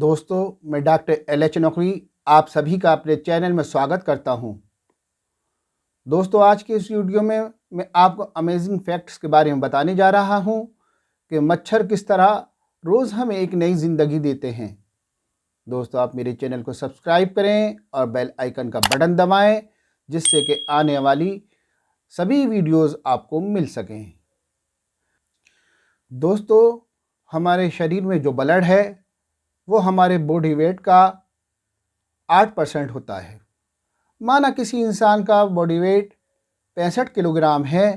दोस्तों, मैं doctor LH Naqvi आप सभी का अपने चैनल में स्वागत करता हूं। दोस्तों, आज के इस वीडियो में मैं आपको अमेजिंग फैक्ट्स के बारे में बताने जा रहा हूं कि मच्छर किस तरह रोज़ हमें एक नई ज़िंदगी देते हैं। दोस्तों, आप मेरे चैनल को सब्सक्राइब करें और बेल आइकन का बटन दबाएं, जिससे कि आने वाली सभी वीडियोज़ आपको मिल सकें। दोस्तों, हमारे शरीर में जो ब्लड है वो हमारे बॉडी वेट का 8% होता है। माना किसी इंसान का बॉडी वेट 65 किलोग्राम है,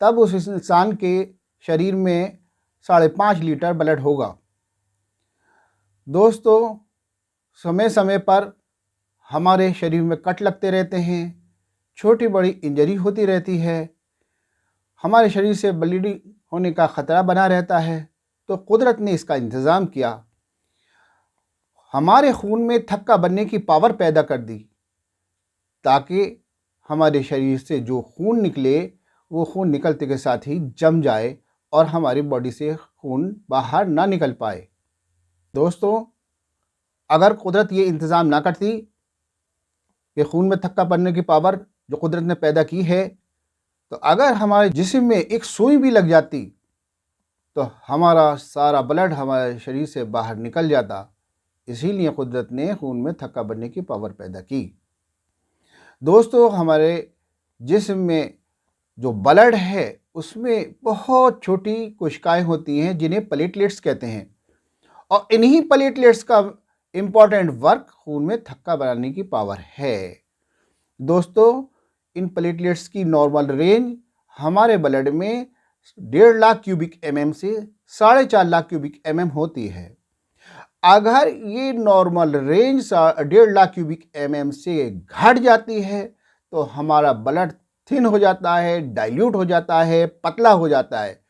तब उस इंसान के शरीर में 5.5 लीटर ब्लड होगा। दोस्तों, समय समय पर हमारे शरीर में कट लगते रहते हैं, छोटी बड़ी इंजरी होती रहती है, हमारे शरीर से ब्लीडिंग होने का ख़तरा बना रहता है। तो कुदरत ने इसका इंतज़ाम किया, हमारे खून में थक्का बनने की पावर पैदा कर दी, ताकि हमारे शरीर से जो खून निकले वो खून निकलते के साथ ही जम जाए और हमारी बॉडी से खून बाहर ना निकल पाए। दोस्तों, अगर कुदरत ये इंतज़ाम ना करती कि खून में थक्का बनने की पावर जो कुदरत ने पैदा की है, तो अगर हमारे जिस्म में एक सुई भी लग जाती तो हमारा सारा ब्लड हमारे शरीर से बाहर निकल जाता। इसीलिए कुदरत ने खून में थक्का बनने की पावर पैदा की। दोस्तों, हमारे जिस्म में जो ब्लड है उसमें बहुत छोटी कोशिकाएं होती हैं जिन्हें प्लेटलेट्स कहते हैं, और इन्हीं प्लेटलेट्स का इम्पॉर्टेंट वर्क खून में थक्का बनाने की पावर है। दोस्तों, इन प्लेटलेट्स की नॉर्मल रेंज हमारे ब्लड में 1.5 लाख क्यूबिक mm से 4.5 लाख क्यूबिक mm होती है। अगर ये normal range 1.5 lakh cubic mm से घट जाती है तो हमारा ब्लड थिन हो जाता है, डाइल्यूट हो जाता है, पतला हो जाता है।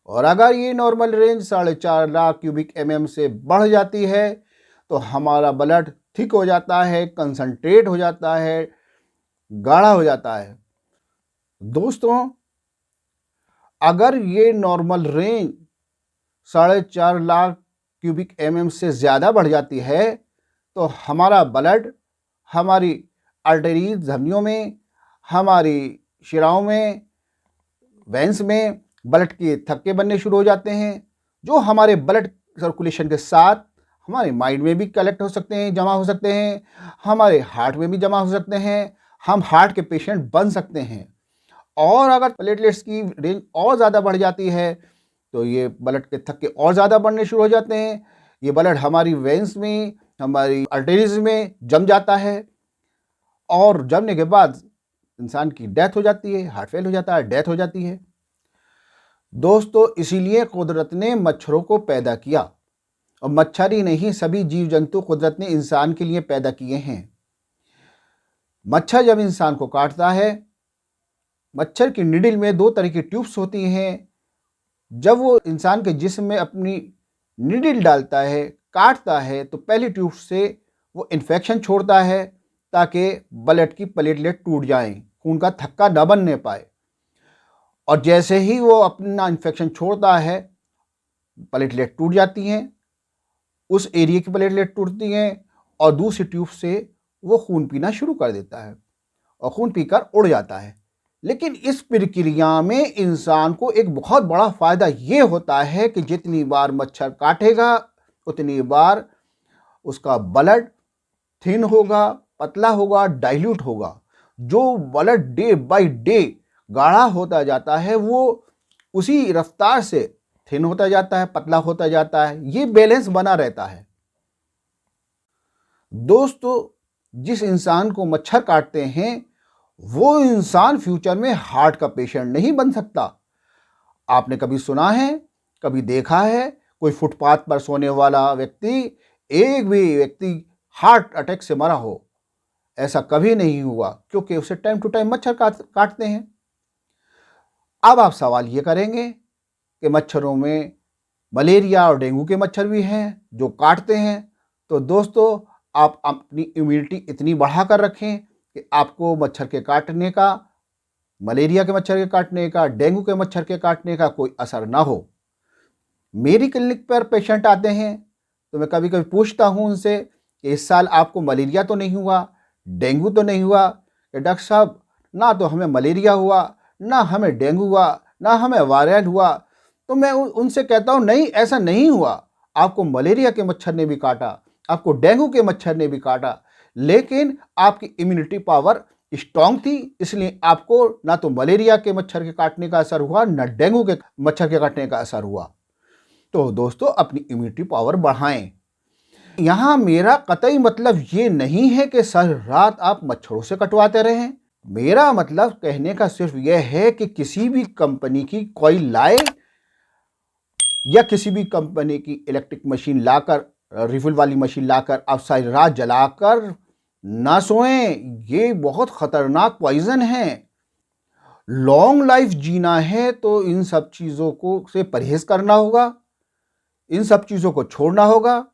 और अगर ये normal range 4.5 lakh cubic mm से बढ़ जाती है तो हमारा ब्लड थिक हो जाता है, कंसंट्रेट हो जाता है, गाढ़ा हो जाता है। दोस्तों, अगर ये normal range 4.5 lakh cubic mm से ज़्यादा बढ़ जाती है तो हमारा ब्लड हमारी आर्टरीज धमनियों में, हमारी शिराओं में, वेंस में ब्लड के थक्के बनने शुरू हो जाते हैं, जो हमारे ब्लड सर्कुलेशन के साथ हमारे माइंड में भी कलेक्ट हो सकते हैं, जमा हो सकते हैं, हमारे हार्ट में भी जमा हो सकते हैं, हम हार्ट के पेशेंट बन सकते हैं। और अगर प्लेटलेट्स की रेंज और ज़्यादा बढ़ जाती है तो ये ब्लड के थक्के और ज़्यादा बढ़ने शुरू हो जाते हैं। ये ब्लड हमारी वेंस में, हमारी आर्टरीज में जम जाता है, और जमने के बाद इंसान की डेथ हो जाती है, हार्ट फेल हो जाता है, डेथ हो जाती है। दोस्तों, इसीलिए कुदरत ने मच्छरों को पैदा किया, और मच्छर ही नहीं, सभी जीव जंतु कुदरत ने इंसान के लिए पैदा किए हैं। मच्छर जब इंसान को काटता है, मच्छर की निडिल में 2 तरह की ट्यूब्स होती हैं। जब वो इंसान के जिस्म में अपनी निडिल डालता है, काटता है, तो पहली ट्यूब से वो इन्फेक्शन छोड़ता है ताकि ब्लड की प्लेटलेट टूट जाएं, खून का थक्का न बनने पाए। और जैसे ही वो अपना इन्फेक्शन छोड़ता है, प्लेटलेट टूट जाती हैं, उस एरिया की प्लेटलेट टूटती हैं, और दूसरी ट्यूब से वो खून पीना शुरू कर देता है और खून पीकर उड़ जाता है। लेकिन इस प्रक्रिया में इंसान को एक बहुत बड़ा फ़ायदा ये होता है कि जितनी बार मच्छर काटेगा उतनी बार उसका ब्लड थिन होगा, पतला होगा, डाइल्यूट होगा। जो ब्लड डे बाय डे गाढ़ा होता जाता है वो उसी रफ्तार से थिन होता जाता है, पतला होता जाता है। ये बैलेंस बना रहता है। दोस्तों, जिस इंसान को मच्छर काटते हैं वो इंसान फ्यूचर में हार्ट का पेशेंट नहीं बन सकता। आपने कभी सुना है, कभी देखा है कोई फुटपाथ पर सोने वाला व्यक्ति, एक भी व्यक्ति हार्ट अटैक से मरा हो? ऐसा कभी नहीं हुआ, क्योंकि उसे टाइम टू टाइम मच्छर काटते हैं। अब आप सवाल ये करेंगे कि मच्छरों में मलेरिया और डेंगू के मच्छर भी हैं जो काटते हैं। तो दोस्तों, आप अपनी इम्यूनिटी इतनी बढ़ा कर रखें कि आपको मच्छर के काटने का, मलेरिया के मच्छर के काटने का, डेंगू के मच्छर के काटने का कोई असर ना हो। मेरी क्लिनिक पर पेशेंट आते हैं तो मैं कभी कभी पूछता हूँ उनसे कि इस साल आपको मलेरिया तो नहीं हुआ, डेंगू तो नहीं हुआ? कि डॉक्टर साहब ना तो हमें मलेरिया हुआ, ना हमें डेंगू हुआ, ना हमें वायरल हुआ। तो मैं उनसे कहता हूँ नहीं, ऐसा नहीं हुआ। आपको मलेरिया के मच्छर ने भी काटा, आपको डेंगू के मच्छर ने भी काटा, लेकिन आपकी इम्यूनिटी पावर स्ट्रांग थी, इसलिए आपको ना तो मलेरिया के मच्छर के काटने का असर हुआ, ना डेंगू के मच्छर के काटने का असर हुआ। तो दोस्तों, अपनी इम्यूनिटी पावर बढ़ाएं। यहां मेरा कतई मतलब ये नहीं है कि सारी रात आप मच्छरों से कटवाते रहें। मेरा मतलब कहने का सिर्फ यह है कि किसी भी कंपनी की कॉइल लाए या किसी भी कंपनी की इलेक्ट्रिक मशीन लाकर, रिफिल वाली मशीन लाकर आप सारी रात जलाकर ना सोएं। ये बहुत खतरनाक पॉइजन है। लॉन्ग लाइफ जीना है तो इन सब चीज़ों को से परहेज करना होगा, इन सब चीज़ों को छोड़ना होगा।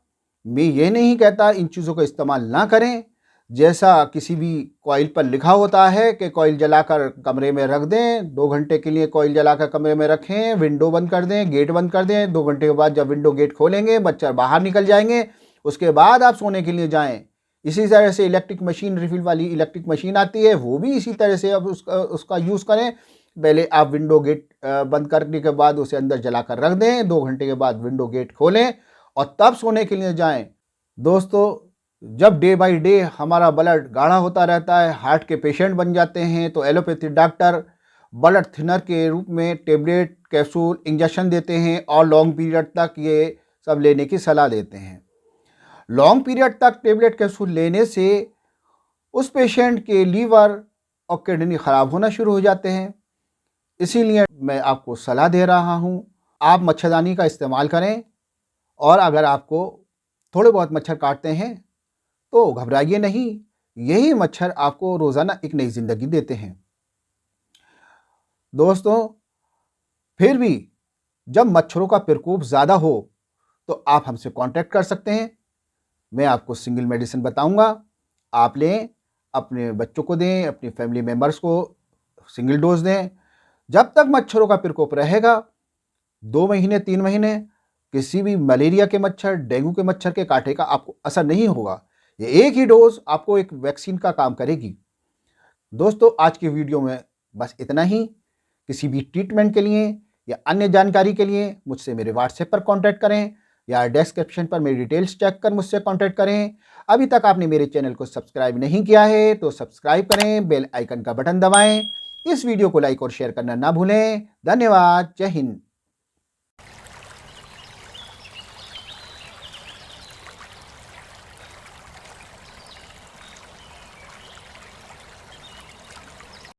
मैं ये नहीं कहता इन चीज़ों का इस्तेमाल ना करें। जैसा किसी भी कॉइल पर लिखा होता है कि कॉइल जलाकर कमरे में रख दें, 2 घंटे के लिए कॉइल जलाकर कमरे में रखें, विंडो बंद कर दें, गेट बंद कर दें। 2 घंटे के बाद जब विंडो गेट खोलेंगे मच्छर बाहर निकल जाएंगे, उसके बाद आप सोने के लिए जाएं। इसी तरह से इलेक्ट्रिक मशीन, रिफिल वाली इलेक्ट्रिक मशीन आती है, वो भी इसी तरह से अब उसका यूज़ करें। पहले आप विंडो गेट बंद करने के बाद उसे अंदर जलाकर रख दें, 2 घंटे के बाद विंडो गेट खोलें और तब सोने के लिए जाएं। दोस्तों, जब डे बाय डे हमारा ब्लड गाढ़ा होता रहता है, हार्ट के पेशेंट बन जाते हैं, तो एलोपैथी डॉक्टर ब्लड थिनर के रूप में टेबलेट, कैप्सूल, इंजेक्शन देते हैं और लॉन्ग पीरियड तक ये सब लेने की सलाह देते हैं। लॉन्ग पीरियड तक टेबलेट, कैप्सूल लेने से उस पेशेंट के लीवर और किडनी खराब होना शुरू हो जाते हैं। इसीलिए मैं आपको सलाह दे रहा हूँ, आप मच्छरदानी का इस्तेमाल करें और अगर आपको थोड़े बहुत मच्छर काटते हैं तो घबराइए नहीं। यही मच्छर आपको रोज़ाना एक नई ज़िंदगी देते हैं। दोस्तों, फिर भी जब मच्छरों का प्रकोप ज़्यादा हो तो आप हमसे कांटेक्ट कर सकते हैं। मैं आपको सिंगल मेडिसिन बताऊंगा, आप लें, अपने बच्चों को दें, अपनी फैमिली मेम्बर्स को सिंगल डोज दें। जब तक मच्छरों का प्रकोप रहेगा, 2 महीने 3 महीने, किसी भी मलेरिया के मच्छर, डेंगू के मच्छर के कांटे का आपको असर नहीं होगा। ये एक ही डोज आपको एक वैक्सीन का काम करेगी। दोस्तों, आज की वीडियो में बस इतना ही। किसी भी ट्रीटमेंट के लिए या अन्य जानकारी के लिए मुझसे मेरे व्हाट्सएप पर कांटेक्ट करें या डिस्क्रिप्शन पर मेरी डिटेल्स चेक कर मुझसे कांटेक्ट करें। अभी तक आपने मेरे चैनल को सब्सक्राइब नहीं किया है तो सब्सक्राइब करें, बेल आइकन का बटन दबाएं। इस वीडियो को लाइक और शेयर करना ना भूलें। धन्यवाद। जय हिंद।